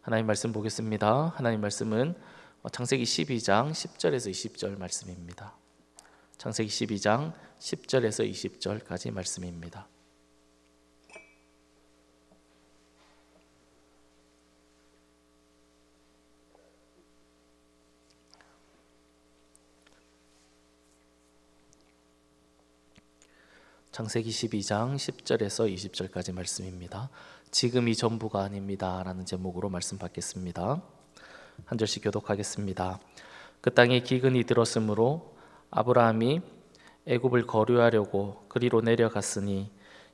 하나님 말씀 보겠습니다. 하나님 말씀은 창세기 12장 10절에서 20절 말씀입니다. 창세기 12장 10절에서 20절까지 말씀입니다. 창세기 12장 10절에서 20절까지 말씀입니다. 지금이 전부가 아닙니다 라는 제목으로 말씀 받겠습니다. 한 절씩 교독하겠습니다. 그 땅에 기근이 들었으므로 아브라함이 애굽을 거류하려고 그리로 내려갔으니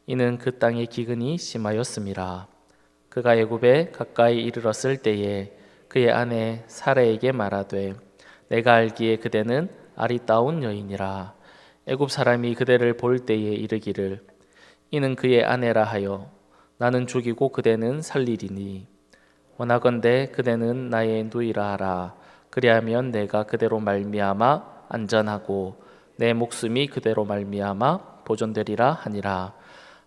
이는 그 땅에 기근이 심하였음이라. 그가 애굽에 가까이 이르렀을 때에 그의 아내 사라에게 말하되 내가 알기에 그대는 아리따운 여인이라. 애굽 사람이 그대를 볼 때에 이르기를 이는 그의 아내라 하여 나는 죽이고 그대는 살리리니 원하건대 그대는 나의 누이라 하라. 그리하면 내가 그대로 말미암아 안전하고 내 목숨이 그대로 말미암아 보존되리라 하니라.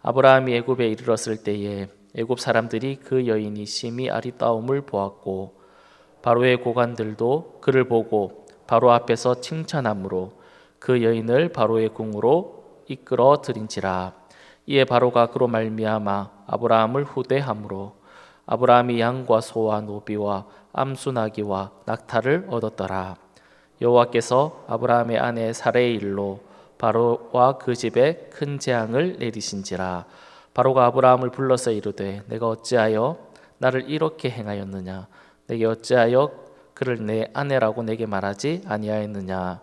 아브라함이 애굽에 이르렀을 때에 애굽 사람들이 그 여인이 심히 아리따움을 보았고 바로의 고관들도 그를 보고 바로 앞에서 칭찬함으로 그 여인을 바로의 궁으로 이끌어 들인지라. 이에 바로가 그로 말미암아 아브라함을 후대함으로 아브라함이 양과 소와 노비와 암수나기와 낙타를 얻었더라. 여호와께서 아브라함의 아내 사레의 일로 바로와 그 집에 큰 재앙을 내리신지라. 바로가 아브라함을 불러서 이르되 내가 어찌하여 나를 이렇게 행하였느냐. 내게 어찌하여 그를 내 아내라고 내게 말하지 아니하였느냐.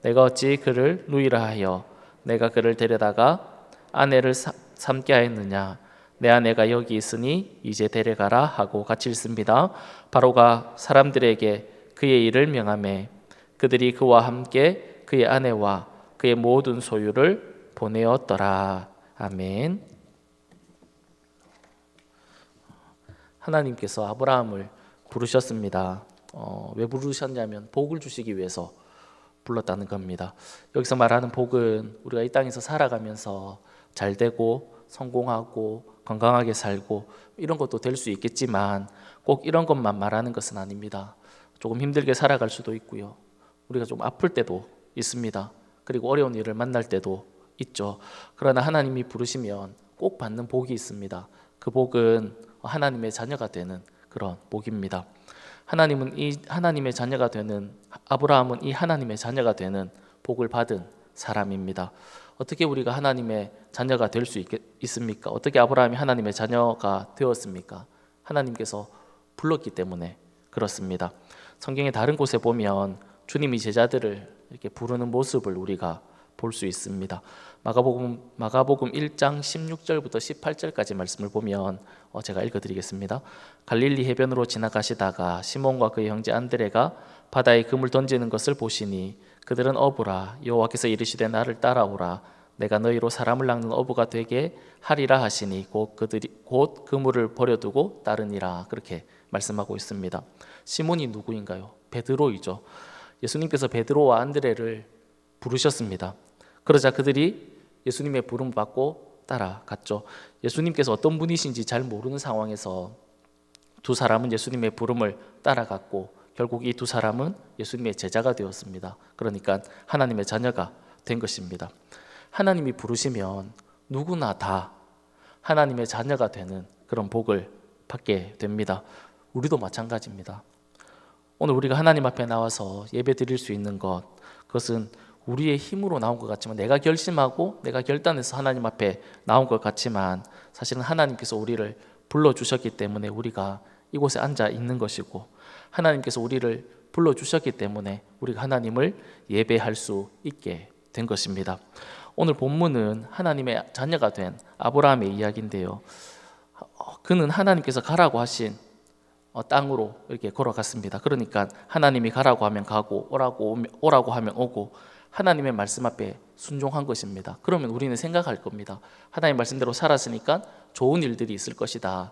내가 어찌 그를 누이라 하여 내가 그를 데려다가 아내를 삼게 하였느냐. 내 아내가 여기 있으니 이제 데려가라 하고 같이 읽습니다. 바로가 사람들에게 그의 일을 명하매 그들이 그와 함께 그의 아내와 그의 모든 소유를 보내었더라. 아멘. 하나님께서 아브라함을 부르셨습니다. 왜 부르셨냐면 복을 주시기 위해서 불렀다는 겁니다. 여기서 말하는 복은 우리가 이 땅에서 살아가면서 잘 되고 성공하고 건강하게 살고 이런 것도 될 수 있겠지만 꼭 이런 것만 말하는 것은 아닙니다. 조금 힘들게 살아갈 수도 있고요. 우리가 좀 아플 때도 있습니다. 그리고 어려운 일을 만날 때도 있죠. 그러나 하나님이 부르시면 꼭 받는 복이 있습니다. 그 복은 하나님의 자녀가 되는 그런 복입니다. 하나님은 이 하나님의 자녀가 되는 아브라함은 이 하나님의 자녀가 되는 복을 받은 사람입니다. 어떻게 우리가 하나님의 자녀가 될 수 있습니까? 어떻게 아브라함이 하나님의 자녀가 되었습니까? 하나님께서 불렀기 때문에 그렇습니다. 성경의 다른 곳에 보면 주님이 제자들을 이렇게 부르는 모습을 우리가 볼 수 있습니다. 마가복음 1장 16절부터 18절까지 말씀을 보면 제가 읽어드리겠습니다. 갈릴리 해변으로 지나가시다가 시몬과 그의 형제 안드레가 바다에 금을 던지는 것을 보시니 그들은 어부라. 여호와께서 이르시되 나를 따라오라. 내가 너희로 사람을 낚는 어부가 되게 하리라 하시니 곧 그물을 버려두고 따르니라. 그렇게 말씀하고 있습니다. 시몬이 누구인가요? 베드로이죠. 예수님께서 베드로와 안드레를 부르셨습니다. 그러자 그들이 예수님의 부름을 받고 따라갔죠. 예수님께서 어떤 분이신지 잘 모르는 상황에서 두 사람은 예수님의 부름을 따라갔고 결국 이 두 사람은 예수님의 제자가 되었습니다. 그러니까 하나님의 자녀가 된 것입니다. 하나님이 부르시면 누구나 다 하나님의 자녀가 되는 그런 복을 받게 됩니다. 우리도 마찬가지입니다. 오늘 우리가 하나님 앞에 나와서 예배 드릴 수 있는 그것은 우리의 힘으로 나온 것 같지만 내가 결심하고 내가 결단해서 하나님 앞에 나온 것 같지만 사실은 하나님께서 우리를 불러주셨기 때문에 우리가 이곳에 앉아 있는 것이고 하나님께서 우리를 불러주셨기 때문에 우리가 하나님을 예배할 수 있게 된 것입니다. 오늘 본문은 하나님의 자녀가 된 아브라함의 이야기인데요. 그는 하나님께서 가라고 하신 땅으로 이렇게 걸어갔습니다. 그러니까 하나님이 가라고 하면 가고 오라고 하면 오고 하나님의 말씀 앞에 순종한 것입니다. 그러면 우리는 생각할 겁니다. 하나님 말씀대로 살았으니까 좋은 일들이 있을 것이다.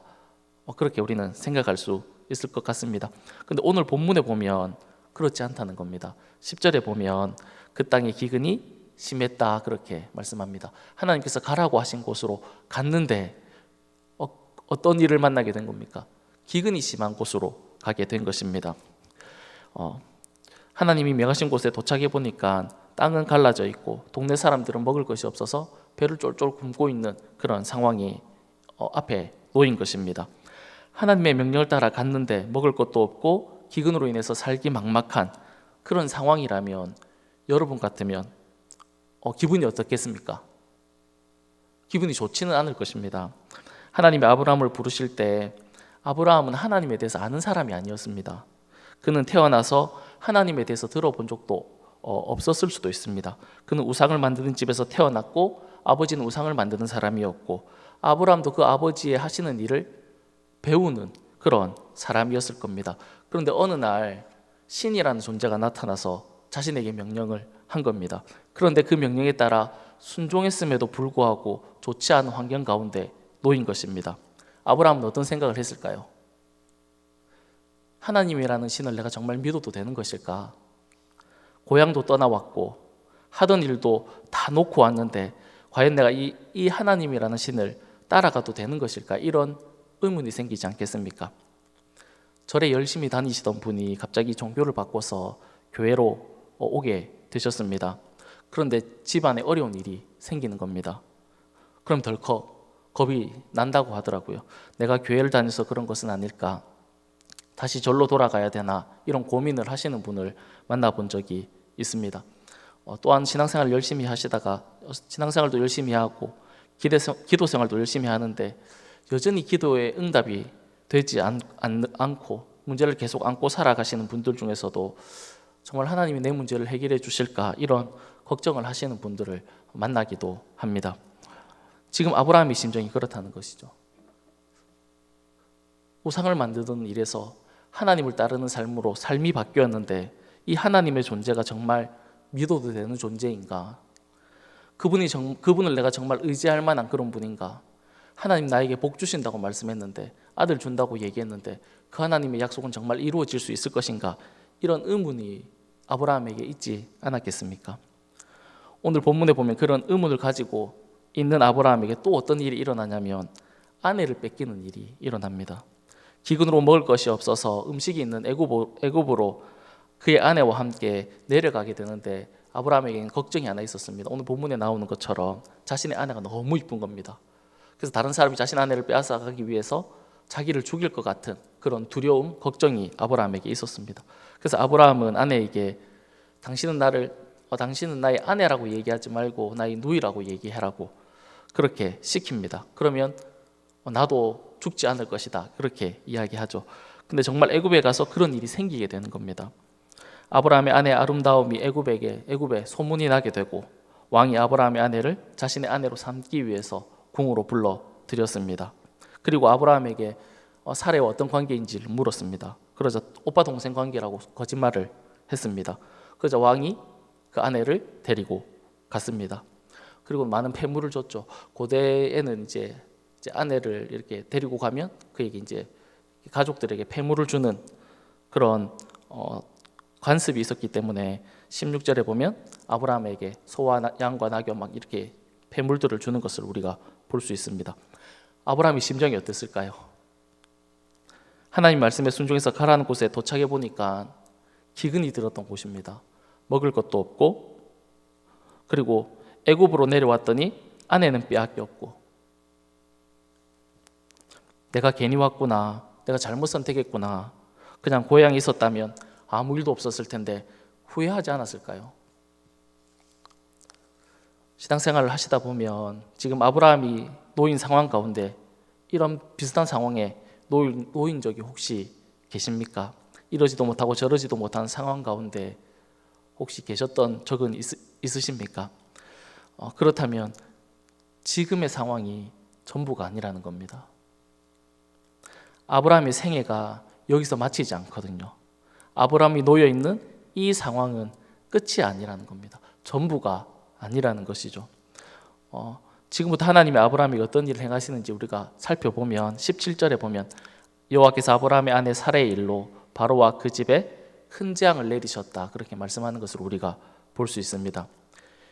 그렇게 우리는 생각할 수 있을 것 같습니다. 근데 오늘 본문에 보면 그렇지 않다는 겁니다. 10절에 보면 그 땅의 기근이 심했다 그렇게 말씀합니다. 하나님께서 가라고 하신 곳으로 갔는데 어떤 일을 만나게 된 겁니까? 기근이 심한 곳으로 가게 된 것입니다. 하나님이 명하신 곳에 도착해 보니까 땅은 갈라져 있고 동네 사람들은 먹을 것이 없어서 배를 쫄쫄 굶고 있는 그런 상황이 앞에 놓인 것입니다. 하나님의 명령을 따라 갔는데 먹을 것도 없고 기근으로 인해서 살기 막막한 그런 상황이라면 여러분 같으면 기분이 어떻겠습니까? 기분이 좋지는 않을 것입니다. 하나님이 아브라함을 부르실 때 아브라함은 하나님에 대해서 아는 사람이 아니었습니다. 그는 태어나서 하나님에 대해서 들어본 적도 없었을 수도 있습니다. 그는 우상을 만드는 집에서 태어났고 아버지는 우상을 만드는 사람이었고 아브라함도 그 아버지의 하시는 일을 배우는 그런 사람이었을 겁니다. 그런데 어느 날 신이라는 존재가 나타나서 자신에게 명령을 한 겁니다. 그런데 그 명령에 따라 순종했음에도 불구하고 좋지 않은 환경 가운데 놓인 것입니다. 아브라함은 어떤 생각을 했을까요? 하나님이라는 신을 내가 정말 믿어도 되는 것일까? 고향도 떠나왔고 하던 일도 다 놓고 왔는데 과연 내가 이 하나님이라는 신을 따라가도 되는 것일까? 이런 의문이 생기지 않겠습니까? 절에 열심히 다니시던 분이 갑자기 종교를 바꿔서 교회로 오게 되셨습니다. 그런데 집안에 어려운 일이 생기는 겁니다. 그럼 덜컥 겁이 난다고 하더라고요. 내가 교회를 다녀서 그런 것은 아닐까? 다시 절로 돌아가야 되나? 이런 고민을 하시는 분을 만나본 적이 있습니다. 또한 신앙생활을 열심히 하시다가 신앙생활도 열심히 하고 기도 생활도 열심히 하는데 여전히 기도의 응답이 되지 않고 문제를 계속 안고 살아가시는 분들 중에서도 정말 하나님이 내 문제를 해결해 주실까 이런 걱정을 하시는 분들을 만나기도 합니다. 지금 아브라함의 심정이 그렇다는 것이죠. 우상을 만드는 일에서 하나님을 따르는 삶으로 삶이 바뀌었는데 이 하나님의 존재가 정말 믿어도 되는 존재인가? 그분을 내가 정말 의지할 만한 그런 분인가? 하나님 나에게 복 주신다고 말씀했는데 아들 준다고 얘기했는데 그 하나님의 약속은 정말 이루어질 수 있을 것인가? 이런 의문이 아브라함에게 있지 않았겠습니까? 오늘 본문에 보면 그런 의문을 가지고 있는 아브라함에게 또 어떤 일이 일어나냐면 아내를 뺏기는 일이 일어납니다. 기근으로 먹을 것이 없어서 음식이 있는 애굽으로 그의 아내와 함께 내려가게 되는데 아브라함에게는 걱정이 하나 있었습니다. 오늘 본문에 나오는 것처럼 자신의 아내가 너무 이쁜 겁니다. 그래서 다른 사람이 자신 아내를 빼앗아가기 위해서 자기를 죽일 것 같은 그런 두려움, 걱정이 아브라함에게 있었습니다. 그래서 아브라함은 아내에게 당신은 나의 아내라고 얘기하지 말고 나의 누이라고 얘기하라고 그렇게 시킵니다. 그러면 나도 죽지 않을 것이다 그렇게 이야기하죠. 근데 정말 애굽에 가서 그런 일이 생기게 되는 겁니다. 아브라함의 아내의 아름다움이 애굽에 소문이 나게 되고 왕이 아브라함의 아내를 자신의 아내로 삼기 위해서 궁으로 불러들였습니다. 그리고 아브라함에게 사레와 어떤 관계인지를 물었습니다. 그러자 오빠 동생 관계라고 거짓말을 했습니다. 그러자 왕이 그 아내를 데리고 갔습니다. 그리고 많은 폐물을 줬죠. 고대에는 이제 아내를 이렇게 데리고 가면 그에게 이제 가족들에게 폐물을 주는 그런 관습이 있었기 때문에 16절에 보면 아브라함에게 소와 양과 낙엽 막 이렇게 폐물들을 주는 것을 우리가 볼 수 있습니다. 아브라함의 심정이 어땠을까요? 하나님 말씀에 순종해서 가라는 곳에 도착해 보니까 기근이 들었던 곳입니다. 먹을 것도 없고 그리고 애굽으로 내려왔더니 아내는 빼앗겼고 내가 괜히 왔구나, 내가 잘못 선택했구나, 그냥 고향에 있었다면 아무 일도 없었을 텐데 후회하지 않았을까요? 신앙생활을 하시다 보면 지금 아브라함이 놓인 상황 가운데 이런 비슷한 상황에 놓인 적이 혹시 계십니까? 이러지도 못하고 저러지도 못한 상황 가운데 혹시 계셨던 적은 있으십니까? 그렇다면 지금의 상황이 전부가 아니라는 겁니다. 아브라함의 생애가 여기서 마치지 않거든요. 아브라함이 놓여있는 이 상황은 끝이 아니라는 겁니다. 전부가 아니라는 것이죠. 지금부터 하나님이 아브라함에게 어떤 일을 행하시는지 우리가 살펴보면 17절에 보면 여호와께서 아브라함의 아내 사레의 일로 바로와 그 집에 큰 재앙을 내리셨다 그렇게 말씀하는 것을 우리가 볼 수 있습니다.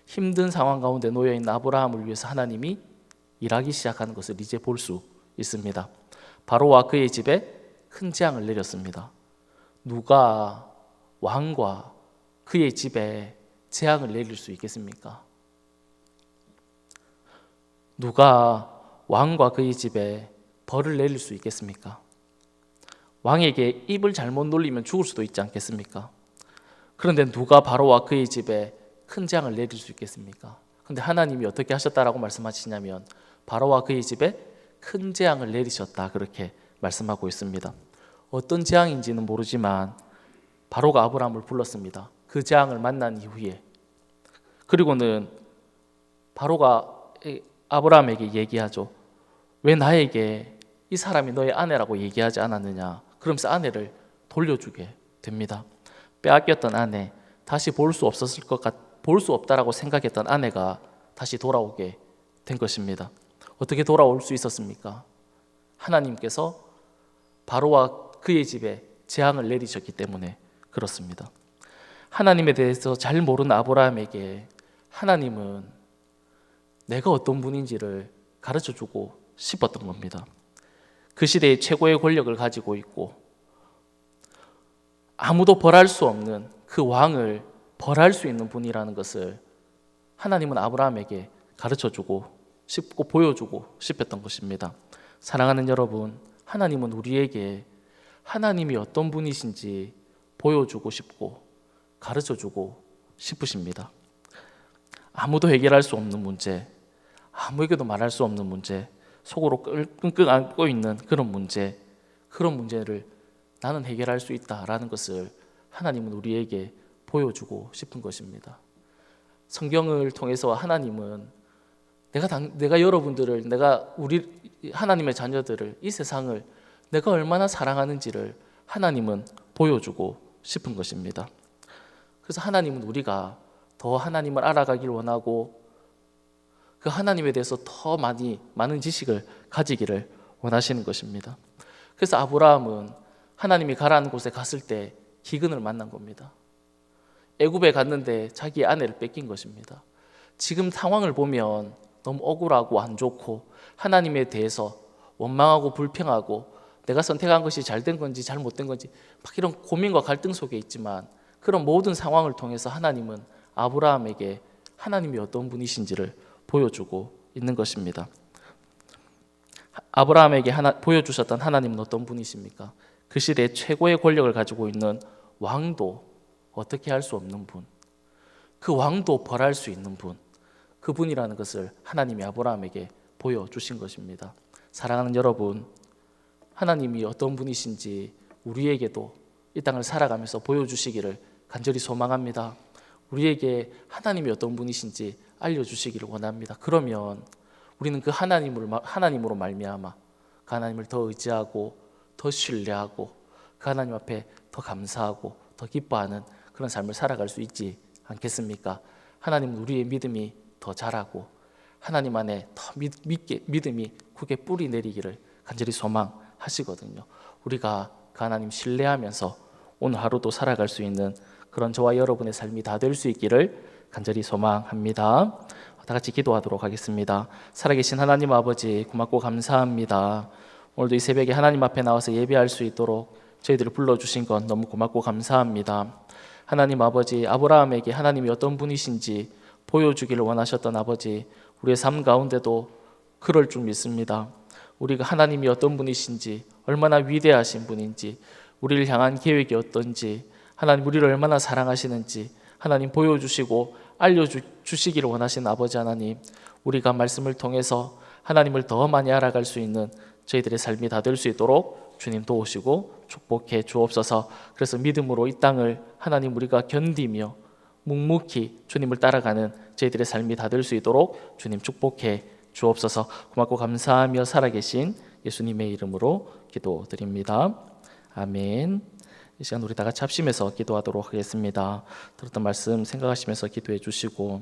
힘든 상황 가운데 놓여있는 아브라함을 위해서 하나님이 일하기 시작하는 것을 이제 볼 수 있습니다. 바로와 그의 집에 큰 재앙을 내렸습니다. 누가 왕과 그의 집에 재앙을 내릴 수 있겠습니까? 누가 왕과 그의 집에 벌을 내릴 수 있겠습니까? 왕에게 입을 잘못 놀리면 죽을 수도 있지 않겠습니까? 그런데 누가 바로와 그의 집에 큰 재앙을 내릴 수 있겠습니까? 그런데 하나님이 어떻게 하셨다라고 말씀하시냐면 바로와 그의 집에 큰 재앙을 내리셨다, 그렇게 말씀하고 있습니다. 어떤 재앙인지는 모르지만 바로가 아브라함을 불렀습니다. 그 재앙을 만난 이후에. 그리고는 바로가 아브라함에게 얘기하죠. 왜 나에게 이 사람이 너의 아내라고 얘기하지 않았느냐. 그러면서 아내를 돌려주게 됩니다. 빼앗겼던 아내, 다시 볼 수 없다라고 생각했던 아내가 다시 돌아오게 된 것입니다. 어떻게 돌아올 수 있었습니까? 하나님께서 바로와 그의 집에 재앙을 내리셨기 때문에 그렇습니다. 하나님에 대해서 잘 모르는 아브라함에게 하나님은 내가 어떤 분인지를 가르쳐주고 싶었던 겁니다. 그 시대의 최고의 권력을 가지고 있고 아무도 벌할 수 없는 그 왕을 벌할 수 있는 분이라는 것을 하나님은 아브라함에게 가르쳐주고 싶고 보여주고 싶었던 것입니다. 사랑하는 여러분, 하나님은 우리에게 하나님이 어떤 분이신지 보여주고 싶고 가르쳐주고 싶으십니다. 아무도 해결할 수 없는 문제, 아무에게도 말할 수 없는 문제, 속으로 끙끙 앓고 있는 그런 문제를 나는 해결할 수 있다라는 것을 하나님은 우리에게 보여주고 싶은 것입니다. 성경을 통해서 하나님은 내가 여러분들을, 우리 하나님의 자녀들을, 이 세상을 내가 얼마나 사랑하는지를 하나님은 보여주고 싶은 것입니다. 그래서 하나님은 우리가 더 하나님을 알아가길 원하고 그 하나님에 대해서 더 많은 지식을 가지기를 원하시는 것입니다. 그래서 아브라함은 하나님이 가라는 곳에 갔을 때 기근을 만난 겁니다. 애굽에 갔는데 자기의 아내를 뺏긴 것입니다. 지금 상황을 보면 너무 억울하고 안 좋고 하나님에 대해서 원망하고 불평하고 내가 선택한 것이 잘된 건지 잘못된 건지 막 이런 고민과 갈등 속에 있지만 그런 모든 상황을 통해서 하나님은 아브라함에게 하나님이 어떤 분이신지를 보여주고 있는 것입니다. 아브라함에게 보여주셨던 하나님은 어떤 분이십니까? 그 시대의 최고의 권력을 가지고 있는 왕도 어떻게 할 수 없는 분, 그 왕도 벌할 수 있는 분, 그분이라는 것을 하나님이 아브라함에게 보여주신 것입니다. 사랑하는 여러분, 하나님이 어떤 분이신지 우리에게도 이 땅을 살아가면서 보여주시기를 간절히 소망합니다. 우리에게 하나님이 어떤 분이신지 알려주시기를 원합니다. 그러면 우리는 그 하나님으로 말미암아 그 하나님을 더 의지하고 더 신뢰하고 그 하나님 앞에 더 감사하고 더 기뻐하는 그런 삶을 살아갈 수 있지 않겠습니까? 하나님은 우리의 믿음이 더 자라고 하나님 안에 더 믿음이 굳게 뿌리 내리기를 간절히 소망하시거든요. 우리가 그 하나님 신뢰하면서 오늘 하루도 살아갈 수 있는 그런 저와 여러분의 삶이 다 될 수 있기를 간절히 소망합니다. 다 같이 기도하도록 하겠습니다. 살아계신 하나님 아버지, 고맙고 감사합니다. 오늘도 이 새벽에 하나님 앞에 나와서 예배할 수 있도록 저희들을 불러주신 건 너무 고맙고 감사합니다. 하나님 아버지, 아브라함에게 하나님이 어떤 분이신지 보여주기를 원하셨던 아버지, 우리의 삶 가운데도 그럴 줄 믿습니다. 우리가 하나님이 어떤 분이신지, 얼마나 위대하신 분인지, 우리를 향한 계획이 어떤지, 하나님 우리를 얼마나 사랑하시는지 하나님 보여주시고 알려주시기를 원하시는 아버지 하나님, 우리가 말씀을 통해서 하나님을 더 많이 알아갈 수 있는 저희들의 삶이 다 될 수 있도록 주님 도우시고 축복해 주옵소서. 그래서 믿음으로 이 땅을 하나님 우리가 견디며 묵묵히 주님을 따라가는 저희들의 삶이 다 될 수 있도록 주님 축복해 주옵소서. 고맙고 감사하며 살아계신 예수님의 이름으로 기도드립니다. 아멘. 이 시간 우리 다 같이 합심해서 기도하도록 하겠습니다. 들었던 말씀 생각하시면서 기도해 주시고